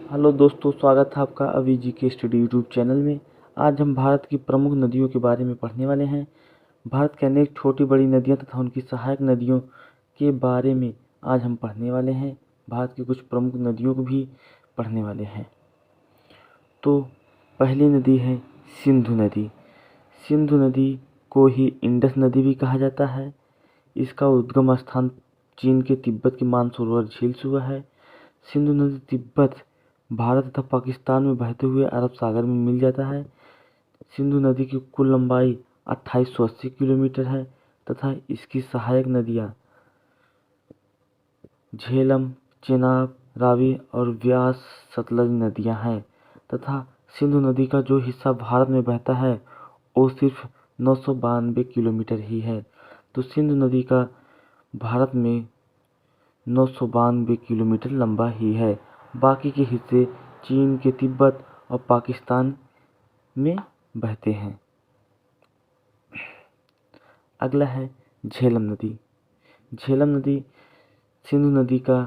Hello दोस्तों, स्वागत है आपका अभी जी के स्टडी यूट्यूब चैनल में। आज हम भारत की प्रमुख नदियों के बारे में पढ़ने वाले हैं। भारत के अनेक छोटी बड़ी नदियां तथा उनकी सहायक नदियों के बारे में आज हम पढ़ने वाले हैं। भारत की कुछ प्रमुख नदियों को भी पढ़ने वाले हैं। तो पहली नदी है सिंधु नदी। सिंधु नदी को ही इंडस नदी भी कहा जाता है। इसका उद्गम स्थान चीन के तिब्बत की मानसरोवर झील से हुआ है। सिंधु नदी तिब्बत, भारत तथा पाकिस्तान में बहते हुए अरब सागर में मिल जाता है। सिंधु नदी की कुल लंबाई 2880 किलोमीटर है तथा इसकी सहायक नदियाँ झेलम, चेनाब, रावी और व्यास सतलज नदियाँ हैं तथा सिंधु नदी का जो हिस्सा भारत में बहता है वो सिर्फ 992 किलोमीटर ही है। तो सिंधु नदी का भारत में 992 किलोमीटर लंबा ही है। बाकी के हिस्से चीन के तिब्बत और पाकिस्तान में बहते हैं। अगला है झेलम नदी। झेलम नदी सिंधु नदी का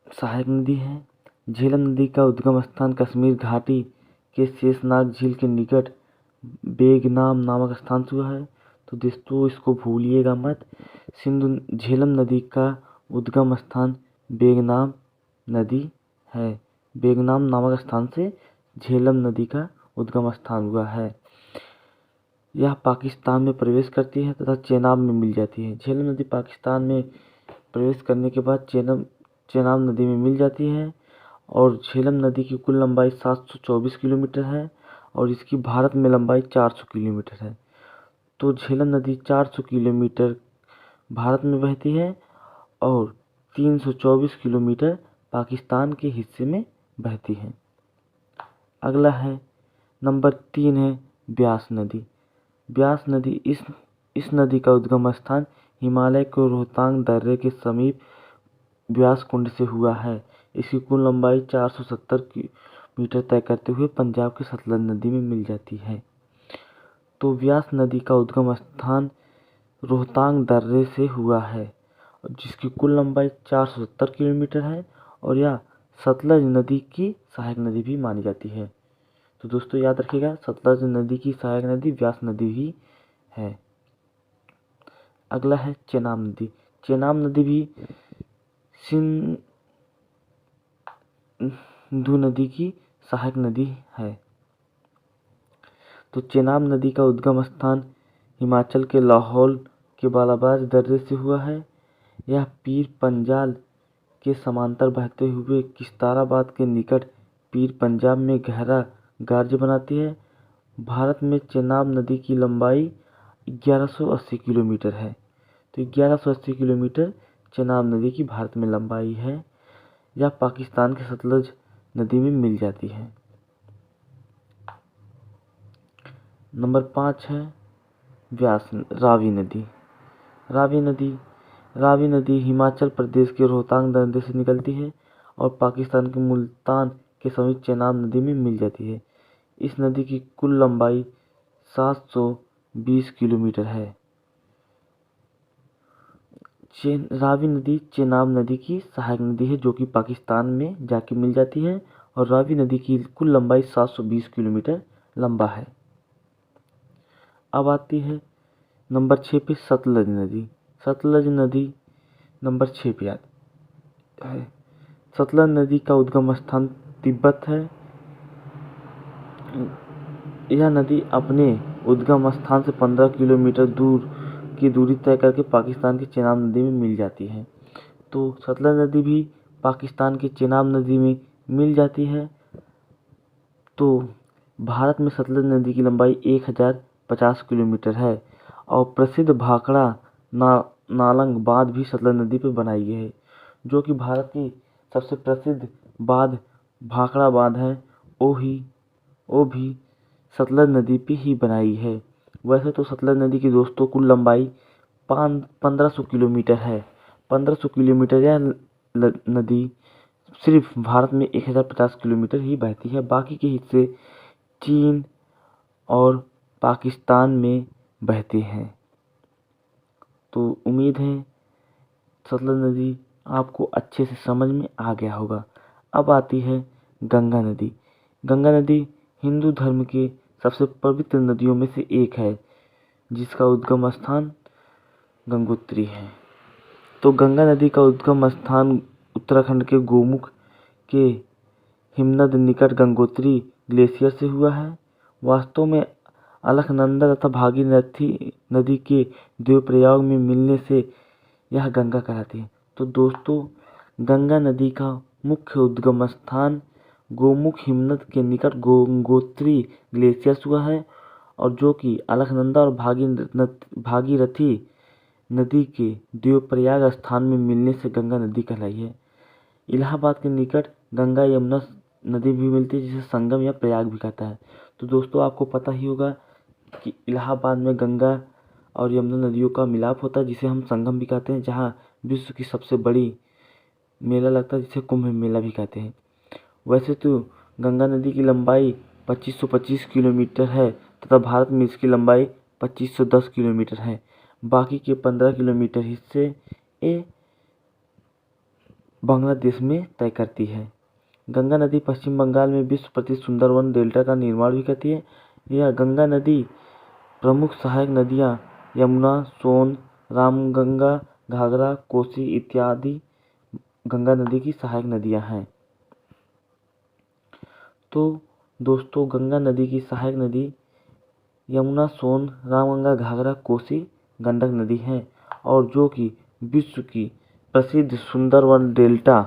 सहायक नदी है। झेलम नदी का उद्गम स्थान कश्मीर घाटी के शेषनाग झील के निकट बेगनाम नामक स्थान से हुआ है। तो दोस्तों इसको भूलिएगा मत। झेलम नदी का उद्गम स्थान बेगनाम नदी है। बेगनाम नामक स्थान से झेलम नदी का उद्गम स्थान हुआ है। यह पाकिस्तान में प्रवेश करती है तथा चेनाब में मिल जाती है। झेलम नदी पाकिस्तान में प्रवेश करने के बाद चेनाब नदी में मिल जाती है और झेलम नदी की कुल लंबाई 724 किलोमीटर है और इसकी भारत में लंबाई 400 किलोमीटर है। तो झेलम नदी 400 किलोमीटर भारत में बहती है और 324 किलोमीटर पाकिस्तान के हिस्से में बहती है। अगला है नंबर 3 है ब्यास नदी। ब्यास नदी इस नदी का उद्गम स्थान हिमालय के रोहतांग दर्रे के समीप ब्यास कुंड से हुआ है। इसकी कुल लंबाई 470 मीटर तय करते हुए पंजाब की सतलज नदी में मिल जाती है। तो ब्यास नदी का उद्गम स्थान रोहतांग दर्रे से हुआ है जिसकी कुल लंबाई 470 किलोमीटर है और यह सतलज नदी की सहायक नदी भी मानी जाती है। तो दोस्तों याद रखिएगा, सतलज नदी की सहायक नदी ब्यास नदी ही है। अगला है चेनाब नदी। चेनाब नदी भी सिंधु नदी की सहायक नदी है। तो चेनाब नदी का उद्गम स्थान हिमाचल के लाहौल के बालाबाज दर्रे से हुआ है। यह पीर पंजाल के समांतर बहते हुए किस्ताराबाद के निकट पीर पंजाब में गहरा गार्ज बनाती है। भारत में चेनाब नदी की लंबाई 1180 किलोमीटर है। तो 1180 किलोमीटर चेनाब नदी की भारत में लंबाई है। यह पाकिस्तान के सतलज नदी में मिल जाती है। नंबर 5 है रावी नदी। रावी नदी हिमाचल प्रदेश के रोहतांग दर्रे से निकलती है और पाकिस्तान के मुल्तान के समीप चेनाब नदी में मिल जाती है। इस नदी की कुल लंबाई 720 किलोमीटर है। रावी नदी चेनाब नदी की सहायक नदी है जो कि पाकिस्तान में जाके मिल जाती है और रावी नदी की कुल लंबाई 720 किलोमीटर लंबा है। अब आती है नंबर 6 पे सतलज नदी। सतलज नदी नंबर 6 पे आती है। सतलज नदी का उद्गम स्थान तिब्बत है। यह नदी अपने उद्गम स्थान से 15 किलोमीटर दूर की दूरी तय करके पाकिस्तान की चेनाब नदी में मिल जाती है। तो सतलज नदी भी पाकिस्तान की चेनाब नदी में मिल जाती है। तो भारत में सतलज नदी की लंबाई 1050 किलोमीटर है और प्रसिद्ध भाखड़ा नालंग बांध भी सतलज नदी पर बनाई गई है। जो कि भारत की सबसे प्रसिद्ध बांध भाखड़ा बांध है वो भी सतलज नदी पे ही बनाई है। वैसे तो सतलज नदी की दोस्तों कुल लंबाई 1500 किलोमीटर है। 1500 किलोमीटर यह नदी सिर्फ भारत में 1050 किलोमीटर ही बहती है। बाकी के हिस्से चीन और पाकिस्तान में बहते हैं। तो उम्मीद है सतलज नदी आपको अच्छे से समझ में आ गया होगा। अब आती है गंगा नदी। गंगा नदी हिंदू धर्म के सबसे पवित्र नदियों में से एक है, जिसका उद्गम स्थान गंगोत्री है। तो गंगा नदी का उद्गम स्थान उत्तराखंड के गोमुख के हिमनद निकट गंगोत्री ग्लेशियर से हुआ है। वास्तव में अलकनंदा तथा भागीरथी नदी के देवप्रयाग में मिलने से यह गंगा कहलाती है। तो दोस्तों, गंगा नदी का मुख्य उद्गम स्थान गोमुख हिमनद के निकट गंगोत्री ग्लेशियर से हुआ है, और जो कि अलकनंदा और भागीरथी नदी के देवप्रयाग स्थान में मिलने से गंगा नदी कहलाई है। इलाहाबाद के निकट गंगा यमुना नदी भी मिलती है, जिसे संगम या प्रयाग भी कहता है। तो दोस्तों, आपको पता ही होगा कि इलाहाबाद में गंगा और यमुना नदियों का मिलाप होता है, जिसे हम संगम भी कहते हैं, जहाँ विश्व की सबसे बड़ी मेला लगता है, जिसे कुंभ मेला भी कहते हैं। वैसे तो गंगा नदी की लंबाई 2525 किलोमीटर है तथा भारत में इसकी लंबाई 2510 किलोमीटर है। बाकी के 15 किलोमीटर हिस्से ये बांग्लादेश में तय करती है। गंगा नदी पश्चिम बंगाल में विश्व प्रसिद्ध सुंदरवन डेल्टा का निर्माण भी करती है। यह गंगा नदी प्रमुख सहायक नदियाँ यमुना, सोन, रामगंगा, घाघरा, कोसी इत्यादि गंगा नदी की सहायक नदियाँ हैं। तो दोस्तों, गंगा नदी की सहायक नदी यमुना, सोन, रामगंगा, घाघरा, कोसी, गंडक नदी है, और जो कि विश्व की प्रसिद्ध सुंदरवन डेल्टा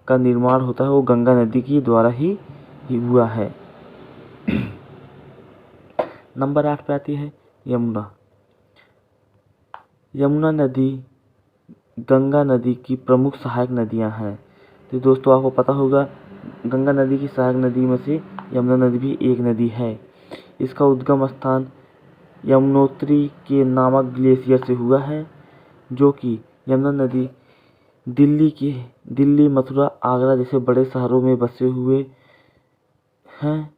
का निर्माण होता है वो गंगा नदी की द्वारा ही हुआ है। नंबर 8 पे आती है यमुना। यमुना नदी गंगा नदी की प्रमुख सहायक नदियां हैं। तो दोस्तों, आपको पता होगा गंगा नदी की सहायक नदी में से यमुना नदी भी एक नदी है। इसका उद्गम स्थान यमुनोत्री के नामक ग्लेशियर से हुआ है, जो कि यमुना नदी दिल्ली, मथुरा, आगरा जैसे बड़े शहरों में बसे हुए हैं।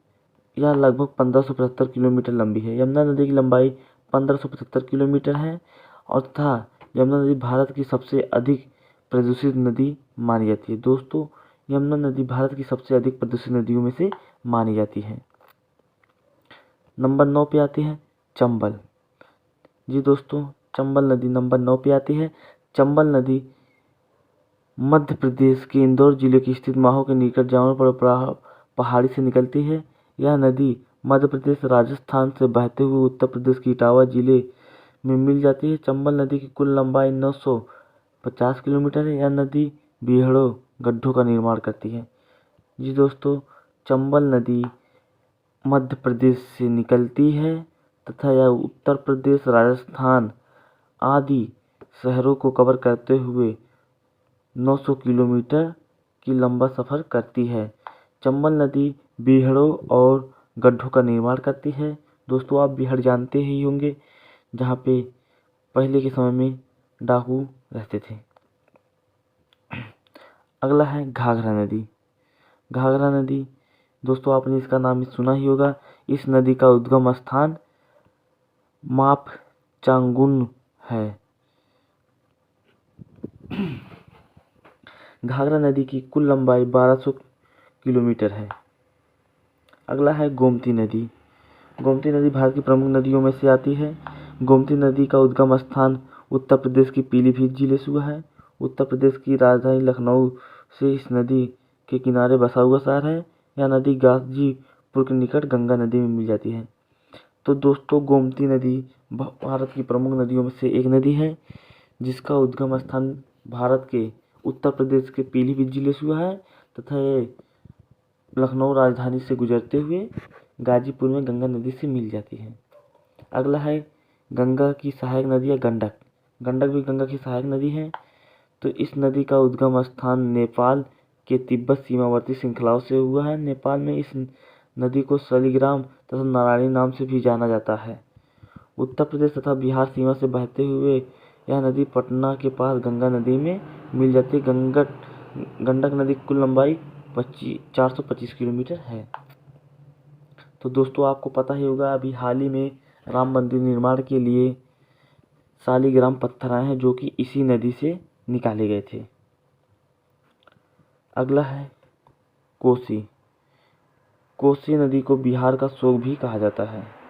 यह लगभग 1575 किलोमीटर लंबी है। यमुना नदी की लंबाई 1575 किलोमीटर है, और तथा यमुना नदी भारत की सबसे अधिक प्रदूषित नदी मानी जाती है। दोस्तों, यमुना नदी भारत की सबसे अधिक प्रदूषित नदियों में से मानी जाती है। नंबर 9 पे आती है चंबल। जी दोस्तों, चंबल नदी नंबर 9 पे आती है। चंबल नदी मध्य प्रदेश के इंदौर जिले की स्थित माहो के निकट जामुन पर पहाड़ी से निकलती है। यह नदी मध्य प्रदेश, राजस्थान से बहते हुए उत्तर प्रदेश के इटावा जिले में मिल जाती है। चंबल नदी की कुल लंबाई 950 किलोमीटर है। यह नदी बीहड़ों गड्ढों का निर्माण करती है। जी दोस्तों, चंबल नदी मध्य प्रदेश से निकलती है तथा यह उत्तर प्रदेश, राजस्थान आदि शहरों को कवर करते हुए 900 किलोमीटर की लंबा सफ़र करती है। चंबल नदी बीहड़ों और गड्ढों का निर्माण करती है। दोस्तों, आप बीहड़ जानते ही होंगे, जहाँ पे पहले के समय में डाकू रहते थे। अगला है घाघरा नदी। घाघरा नदी दोस्तों, आपने इसका नाम सुना ही होगा। इस नदी का उद्गम स्थान मापचांगुन है। घाघरा नदी की कुल लंबाई 1200 किलोमीटर है। अगला है गोमती नदी। गोमती नदी भारत की प्रमुख नदियों में से आती है। गोमती नदी का उद्गम स्थान उत्तर प्रदेश के पीलीभीत जिले से हुआ है। उत्तर प्रदेश की राजधानी लखनऊ से इस नदी के किनारे बसा हुआ शहर है। यह नदी गाजीपुर के निकट गंगा नदी में मिल जाती है। तो दोस्तों, गोमती नदी भारत की प्रमुख नदियों में से एक नदी है, जिसका उद्गम स्थान भारत के उत्तर प्रदेश के पीलीभीत जिले से हुआ है तथा ये लखनऊ राजधानी से गुजरते हुए गाजीपुर में गंगा नदी से मिल जाती है। अगला है गंगा की सहायक नदी है गंडक। गंडक भी गंगा की सहायक नदी है। तो इस नदी का उद्गम स्थान नेपाल के तिब्बत सीमावर्ती श्रृंखलाओं से हुआ है। नेपाल में इस नदी को शालिग्राम तथा नारायणी नाम से भी जाना जाता है। उत्तर प्रदेश तथा बिहार सीमा से बहते हुए यह नदी पटना के पास गंगा नदी में मिल जाती है। गंडक नदी की कुल लंबाई 425 किलोमीटर है। तो दोस्तों, आपको पता ही होगा, अभी हाल ही में राम मंदिर निर्माण के लिए शालिग्राम पत्थर आए हैं, जो कि इसी नदी से निकाले गए थे। अगला है कोसी। कोसी नदी को बिहार का शोक भी कहा जाता है।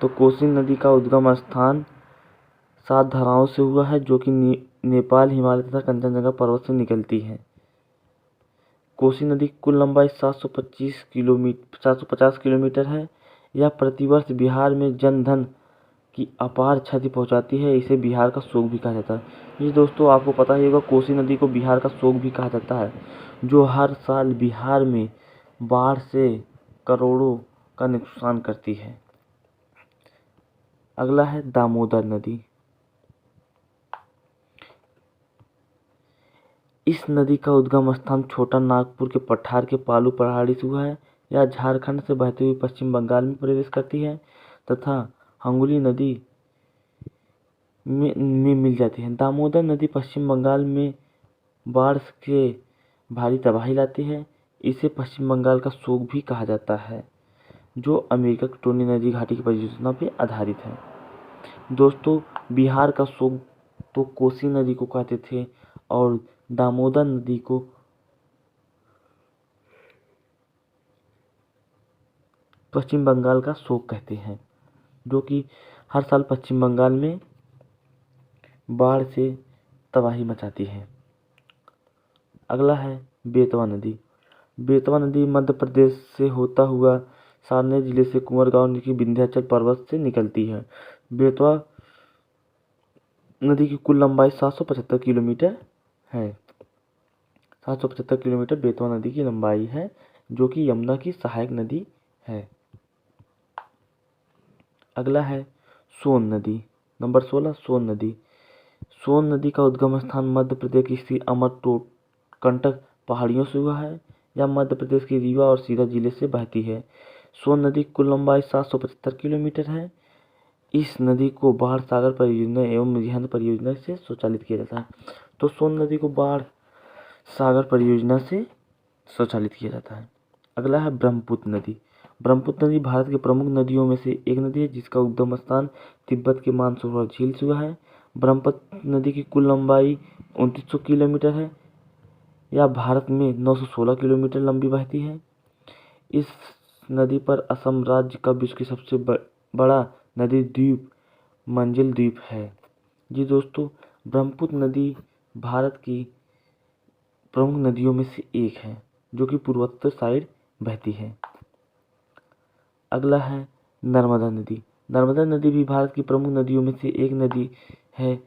तो कोसी नदी का उद्गम स्थान 7 धाराओं से हुआ है, जो कि नेपाल, हिमालय तथा कंचनजंगा पर्वत से निकलती है। कोसी नदी की कुल लंबाई 750 किलोमीटर है। यह प्रतिवर्ष बिहार में जनधन की अपार क्षति पहुंचाती है। इसे बिहार का शोक भी कहा जाता है। ये दोस्तों आपको पता ही होगा, कोसी नदी को बिहार का शोक भी कहा जाता है, जो हर साल बिहार में बाढ़ से करोड़ों का नुकसान करती है। अगला है दामोदर नदी। इस नदी का उद्गम स्थान छोटा नागपुर के पठार के पालू पहाड़ी से हुआ है। यह झारखंड से बहती हुई पश्चिम बंगाल में प्रवेश करती है तथा हंगुली नदी में मिल जाती है। दामोदर नदी पश्चिम बंगाल में बाढ़ के भारी तबाही लाती है। इसे पश्चिम बंगाल का शोक भी कहा जाता है, जो अमेरिका की टोनी नदी घाटी की परियोजना पर आधारित है। दोस्तों, बिहार का शोक तो कोसी नदी को कहते थे और दामोदर नदी को पश्चिम बंगाल का शोक कहते हैं, जो कि हर साल पश्चिम बंगाल में बाढ़ से तबाही मचाती है। अगला है बेतवा नदी। बेतवा नदी मध्य प्रदेश से होता हुआ सारनेर जिले से कुंवरगांव की विंध्याचल पर्वत से निकलती है। बेतवा नदी की कुल लंबाई 775 किलोमीटर है। 775 किलोमीटर बेतवा नदी की लंबाई है, जो कि यमुना की सहायक नदी है। अगला है सोन नदी। नंबर 16 सोन नदी। सोन नदी का उद्गम स्थान मध्य प्रदेश की स्थित अमरकंटक पहाड़ियों से हुआ है। यह मध्य प्रदेश के रीवा और सीधा जिले से बहती है। सोन नदी की कुल लंबाई 775 किलोमीटर है। इस नदी को बाढ़ सागर परियोजना एवं मृहंद परियोजना से संचालित किया जाता है। तो सोन नदी को बाढ़ सागर परियोजना से संचालित किया जाता है। अगला है ब्रह्मपुत्र नदी। ब्रह्मपुत्र नदी भारत की प्रमुख नदियों में से एक नदी है, जिसका उद्गम स्थान तिब्बत के मानसरोवर झील से हुआ है। ब्रह्मपुत्र नदी की कुल लंबाई 2900 किलोमीटर है। यह भारत में 916 किलोमीटर लंबी बहती है। इस नदी पर असम राज्य का विश्व की सबसे बड़ा नदी द्वीप मंजिल द्वीप है। जी दोस्तों, ब्रह्मपुत्र नदी भारत की प्रमुख नदियों में से एक है, जो कि पूर्वोत्तर साइड बहती है। अगला है नर्मदा नदी। नर्मदा नदी भी भारत की प्रमुख नदियों में से एक नदी है।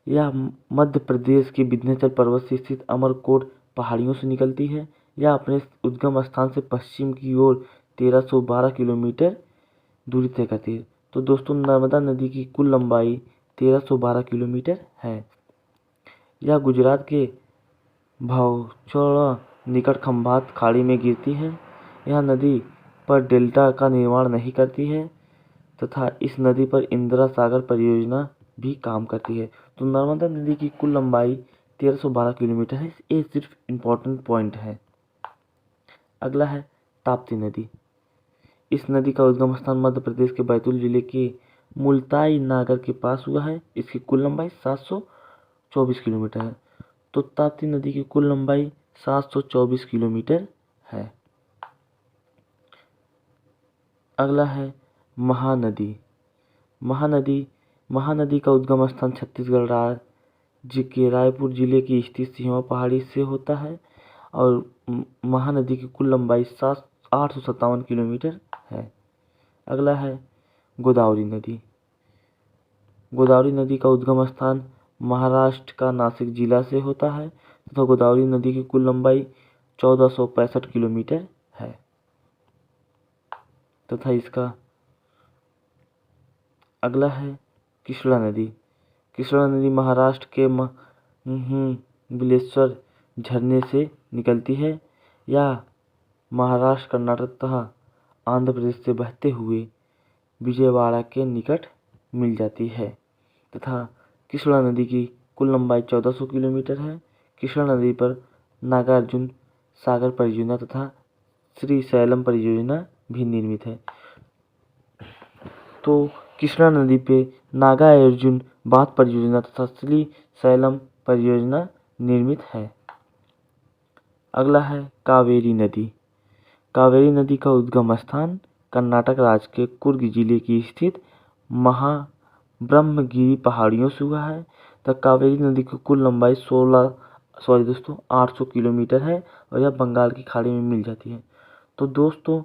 यह मध्य प्रदेश के विंध्याचल पर्वत से स्थित अमरकोट पहाड़ियों से निकलती है। यह अपने उद्गम स्थान से पश्चिम की ओर 1312 किलोमीटर दूरी तय करती है। तो दोस्तों, नर्मदा नदी की कुल लंबाई 1312 किलोमीटर है। यह गुजरात के भावचौड़ा निकट खंभात खाड़ी में गिरती है। यह नदी पर डेल्टा का निर्माण नहीं करती है तथा इस नदी पर इंदिरा सागर परियोजना भी काम करती है। तो नर्मदा नदी की कुल लंबाई 1312 किलोमीटर है। ये सिर्फ इम्पोर्टेंट पॉइंट है। अगला है ताप्ती नदी। इस नदी का उद्गम स्थान मध्य प्रदेश के बैतूल जिले के मुल्ताई नागर के पास हुआ है। इसकी कुल लंबाई 724 किलोमीटर है। तो ताप्ती नदी की कुल लंबाई 724 किलोमीटर है। अगला है महानदी। महानदी का उद्गम स्थान छत्तीसगढ़ राज्य के रायपुर जिले की स्थित सिंहवा पहाड़ी से होता है और महानदी की कुल लंबाई 857 किलोमीटर है। अगला है गोदावरी नदी। गोदावरी नदी का उद्गम स्थान महाराष्ट्र का नासिक जिला से होता है तथा गोदावरी नदी की कुल लंबाई 1465 किलोमीटर है तथा इसका अगला है कृष्णा नदी। कृष्णा नदी महाराष्ट्र के बिलेश्वर झरने से निकलती है। यह महाराष्ट्र, कर्नाटक तथा आंध्र प्रदेश से बहते हुए विजयवाड़ा के निकट मिल जाती है तथा कृष्णा नदी की कुल लंबाई 1400 किलोमीटर है। कृष्णा नदी पर नागार्जुन सागर परियोजना तथा श्री सैलम परियोजना भी निर्मित है। तो कृष्णा नदी पे नागार्जुन बांध परियोजना तथा श्री सैलम परियोजना निर्मित है। अगला है कावेरी नदी। कावेरी नदी का उद्गम स्थान कर्नाटक राज्य के कुर्ग जिले की स्थित महाब्रह्मगिरी पहाड़ियों से हुआ है। तो कावेरी नदी की कुल लंबाई 800 किलोमीटर है और यह बंगाल की खाड़ी में मिल जाती है। तो दोस्तों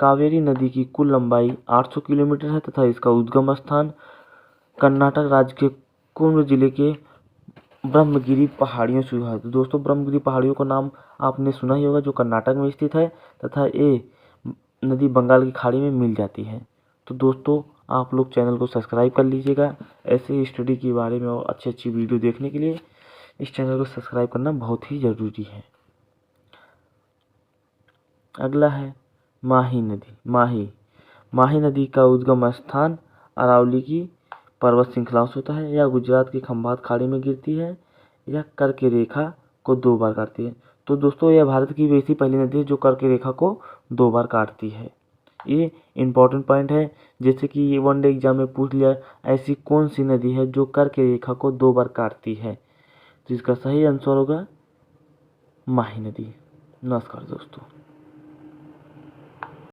कावेरी नदी की कुल लंबाई 800 किलोमीटर है तथा इसका उद्गम स्थान कर्नाटक राज्य के कुर्ग जिले के ब्रह्मगिरी पहाड़ियों से हुआ है। तो दोस्तों ब्रह्मगिरी पहाड़ियों का नाम आपने सुना ही होगा, जो कर्नाटक में स्थित है तथा ये नदी बंगाल की खाड़ी में मिल जाती है। तो दोस्तों आप लोग चैनल को सब्सक्राइब कर लीजिएगा। ऐसे ही स्टडी के बारे में और अच्छी अच्छी वीडियो देखने के लिए इस चैनल को सब्सक्राइब करना बहुत ही ज़रूरी है। अगला है माही नदी। माही नदी का उद्गम स्थान अरावली की पर्वत श्रृंखलाओं से होता है। यह गुजरात की खंभात खाड़ी में गिरती है। यह कर्क रेखा को 2 बार काटती है। तो दोस्तों यह भारत की वैसी पहली नदी है जो कर्क रेखा को 2 बार काटती है। ये इम्पोर्टेंट पॉइंट है, जैसे कि ये वनडे एग्जाम में पूछ लिया ऐसी कौन सी नदी है जो कर्क रेखा को 2 बार काटती है। तो इसका सही आंसर होगा माही नदी। नमस्कार दोस्तों।